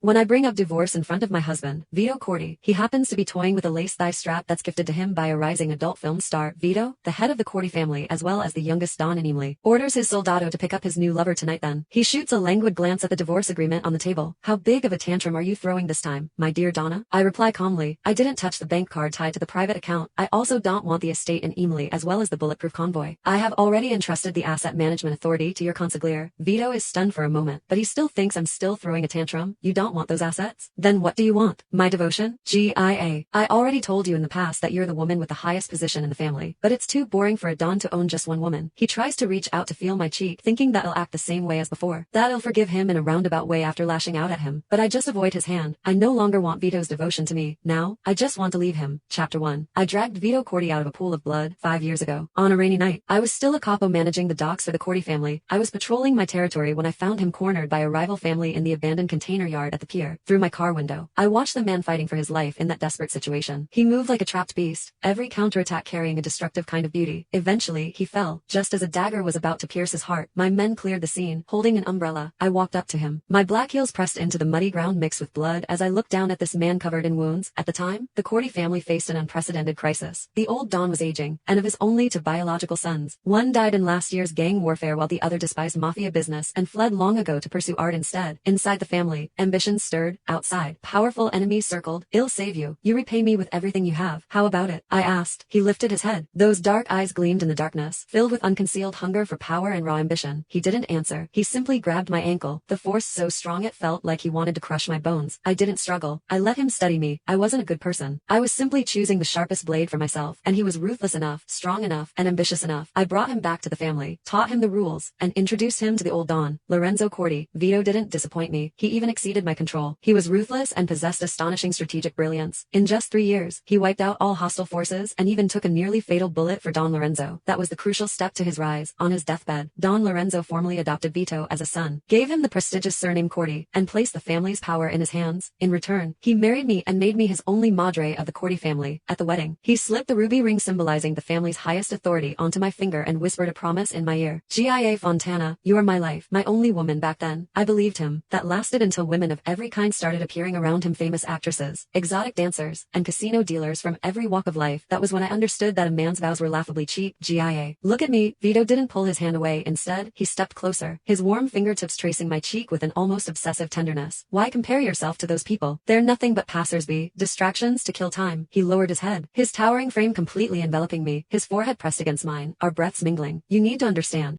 When I bring up divorce in front of my husband, Vito Corti, he happens to be toying with a lace thigh strap that's gifted to him by a rising adult film star. Vito, the head of the Corti family as well as the youngest Don of Emaly, orders his soldado to pick up his new lover tonight. Then he shoots a languid glance at the divorce agreement on the table. How big of a tantrum are you throwing this time, my dear Donna? I reply calmly. I didn't touch the bank card tied to the private account. I also don't want the estate in Emaly as well as the bulletproof convoy. I have already entrusted the asset management authority to your consigliere. Vito is stunned for a moment, but he still thinks I'm still throwing a tantrum. You don't want those assets? Then what do you want? My devotion? GIA. I already told you in the past that you're the woman with the highest position in the family, but it's too boring for a Don to own just one woman. He tries to reach out to feel my cheek, thinking that I'll act the same way as before, that I'll forgive him in a roundabout way after lashing out at him, but I just avoid his hand. I no longer want Vito's devotion to me. Now, I just want to leave him. Chapter 1. I dragged Vito Corti out of a pool of blood 5 years ago. On a rainy night, I was still a capo managing the docks for the Corti family. I was patrolling my territory when I found him cornered by a rival family in the abandoned container yard at the pier. Through my car window, I watched the man fighting for his life in that desperate situation. He moved like a trapped beast, every counterattack carrying a destructive kind of beauty. Eventually, he fell, just as a dagger was about to pierce his heart. My men cleared the scene, holding an umbrella. I walked up to him. My black heels pressed into the muddy ground mixed with blood as I looked down at this man covered in wounds. At the time, the Corti family faced an unprecedented crisis. The old Don was aging, and of his only two biological sons, one died in last year's gang warfare while the other despised mafia business and fled long ago to pursue art instead. Inside the family, ambitions stirred. Outside, powerful enemies circled. I'll save you. You repay me with everything you have. How about it? I asked. He lifted his head. Those dark eyes gleamed in the darkness, filled with unconcealed hunger for power and raw ambition. He didn't answer. He simply grabbed my ankle, the force so strong it felt like he wanted to crush my bones. I didn't struggle. I let him study me. I wasn't a good person. I was simply choosing the sharpest blade for myself, and he was ruthless enough, strong enough, and ambitious enough. I brought him back to the family, taught him the rules, and introduced him to the old Don, Lorenzo Corti. Vito didn't disappoint me. He even exceeded my control. He was ruthless and possessed astonishing strategic brilliance. In just 3 years, he wiped out all hostile forces and even took a nearly fatal bullet for Don Lorenzo. That was the crucial step to his rise. On his deathbed, Don Lorenzo formally adopted Vito as a son, gave him the prestigious surname Corti, and placed the family's power in his hands. In return, he married me and made me his only madre of the Corti family. At the wedding, he slipped the ruby ring symbolizing the family's highest authority onto my finger and whispered a promise in my ear. GIA Fontana, you are my life, my only woman. Back then, I believed him. That lasted until women of every kind started appearing around him, famous actresses, exotic dancers, and casino dealers from every walk of life. That was when I understood that a man's vows were laughably cheap. GIA. Look at me. Vito didn't pull his hand away. Instead, he stepped closer, his warm fingertips tracing my cheek with an almost obsessive tenderness. Why compare yourself to those people? They're nothing but passersby, distractions to kill time. He lowered his head, his towering frame completely enveloping me, his forehead pressed against mine, our breaths mingling. You need to understand,